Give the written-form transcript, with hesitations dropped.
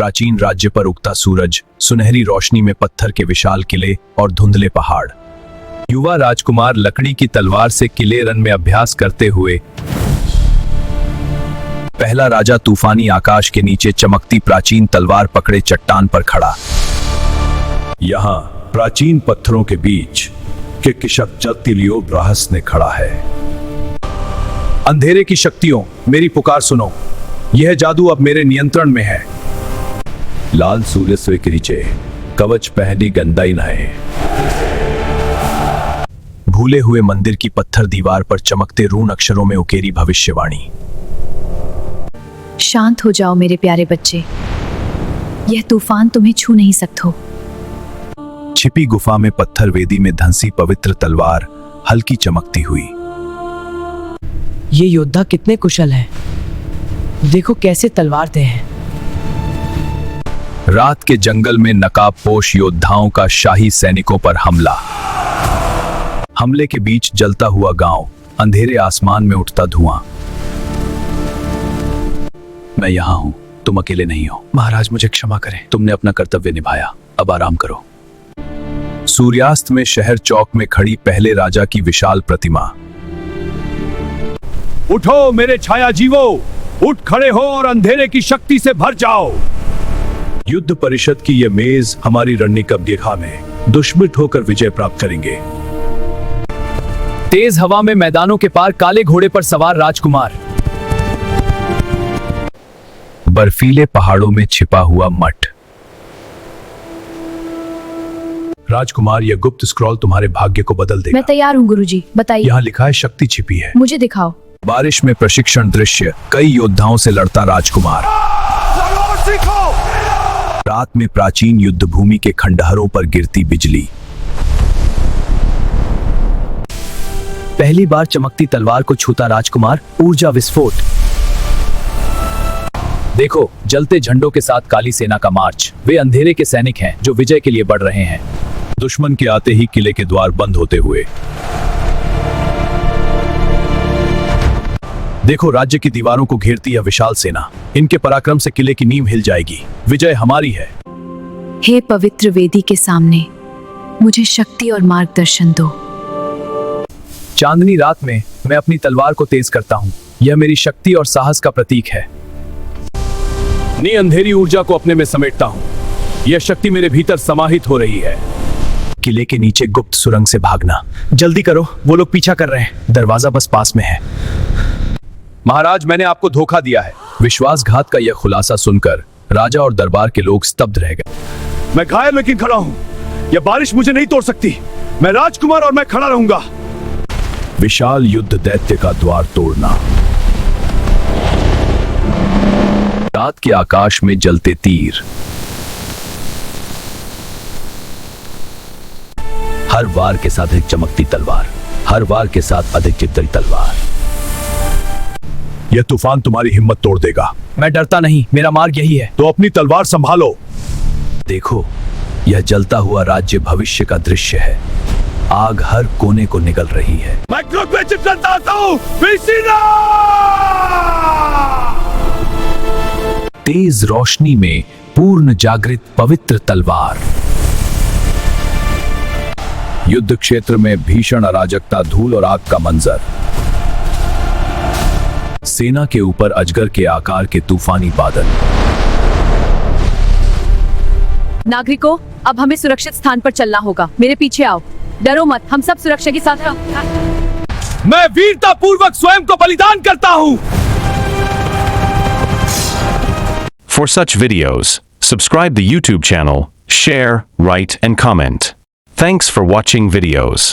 प्राचीन राज्य पर उगता सूरज, सुनहरी रोशनी में पत्थर के विशाल किले और धुंधले पहाड़। युवा राजकुमार लकड़ी की तलवार से किले रन में अभ्यास करते हुए। पहला राजा तूफानी आकाश के नीचे चमकती प्राचीन तलवार पकड़े चट्टान पर खड़ा। यहाँ प्राचीन पत्थरों के बीच किशक्तिलियो ब्राहस ने खड़ा है। अंधेरे की शक्तियों, मेरी पुकार सुनो, यह जादू अब मेरे नियंत्रण में है। लाल सूर्य से के नीचे कवच पहनी गंदाई नए। भूले हुए मंदिर की पत्थर दीवार पर चमकते रून अक्षरों में उकेरी भविष्यवाणी। शांत हो जाओ मेरे प्यारे बच्चे, यह तूफान तुम्हें छू नहीं सकता। छिपी गुफा में पत्थर वेदी में धंसी पवित्र तलवार हल्की चमकती हुई। ये योद्धा कितने कुशल हैं। देखो कैसे तलवारते हैं। रात के जंगल में नकाबपोश योद्धाओं का शाही सैनिकों पर हमला। हमले के बीच जलता हुआ गांव, अंधेरे आसमान में उठता धुआं। मैं यहां हूं, तुम अकेले नहीं हो। महाराज मुझे क्षमा करें, तुमने अपना कर्तव्य निभाया, अब आराम करो। सूर्यास्त में शहर चौक में खड़ी पहले राजा की विशाल प्रतिमा। उठो मेरे छाया जीवो, उठ खड़े हो और अंधेरे की शक्ति से भर जाओ। युद्ध परिषद की यह मेज हमारी रणनीतिज्ञता में दुश्मन होकर विजय प्राप्त करेंगे। तेज हवा में मैदानों के पार काले घोड़े पर सवार राजकुमार। बर्फीले पहाड़ों में छिपा हुआ मठ। राजकुमार, यह गुप्त स्क्रॉल तुम्हारे भाग्य को बदल देगा। मैं तैयार हूँ गुरुजी, बताइए। यहाँ लिखा है शक्ति छिपी है। मुझे दिखाओ। बारिश में प्रशिक्षण दृश्य, कई योद्धाओं से लड़ता राजकुमार। रात में प्राचीन युद्ध भूमि के खंडहरों पर गिरती बिजली। पहली बार चमकती तलवार को छूता राजकुमार, ऊर्जा विस्फोट। देखो, जलते झंडों के साथ काली सेना का मार्च। वे अंधेरे के सैनिक हैं जो विजय के लिए बढ़ रहे हैं। दुश्मन के आते ही किले के द्वार बंद होते हुए। देखो, राज्य की दीवारों को घेरती यह विशाल सेना। इनके पराक्रम से किले की नींव हिल जाएगी। विजय हमारी है। हे पवित्र वेदी के सामने मुझे शक्ति और मार्गदर्शन दो। चांदनी रात में मैं अपनी तलवार को तेज करता हूँ। यह मेरी शक्ति और साहस का प्रतीक है। नी अंधेरी ऊर्जा को अपने में समेटता हूँ। यह शक्ति मेरे भीतर समाहित हो रही है। किले के नीचे गुप्त सुरंग से भागना। जल्दी करो, वो लोग पीछा कर रहे हैं। दरवाजा बस पास में है। महाराज, मैंने आपको धोखा दिया है। विश्वासघात का यह खुलासा सुनकर राजा और दरबार के लोग स्तब्ध रह गए। मैं घायल लेकिन खड़ा हूँ। यह बारिश मुझे नहीं तोड़ सकती। मैं राजकुमार और मैं खड़ा रहूंगा। विशाल युद्ध दैत्य का द्वार तोड़ना। रात के आकाश में जलते तीर। हर वार के साथ एक चमकती तलवार, हर वार के साथ अधिक चित्तरी तलवार। यह तूफान तुम्हारी हिम्मत तोड़ देगा। मैं डरता नहीं, मेरा मार्ग यही है। तो अपनी तलवार संभालो। देखो, यह जलता हुआ राज्य भविष्य का दृश्य है। आग हर कोने को निगल रही है। मैं क्रोध में चिपकता हूं। तेज रोशनी में पूर्ण जागृत पवित्र तलवार। युद्ध क्षेत्र में भीषण अराजकता, धूल और आग का मंजर। सेना के ऊपर अजगर के आकार के तूफानी बादल। नागरिकों, अब हमें सुरक्षित स्थान पर चलना होगा। मेरे पीछे आओ। डरो मत, हम सब सुरक्षा के साथ हैं। मैं वीरता पूर्वक स्वयं को बलिदान करता हूं। For such videos, subscribe the YouTube channel, share, write and comment. Thanks for watching videos.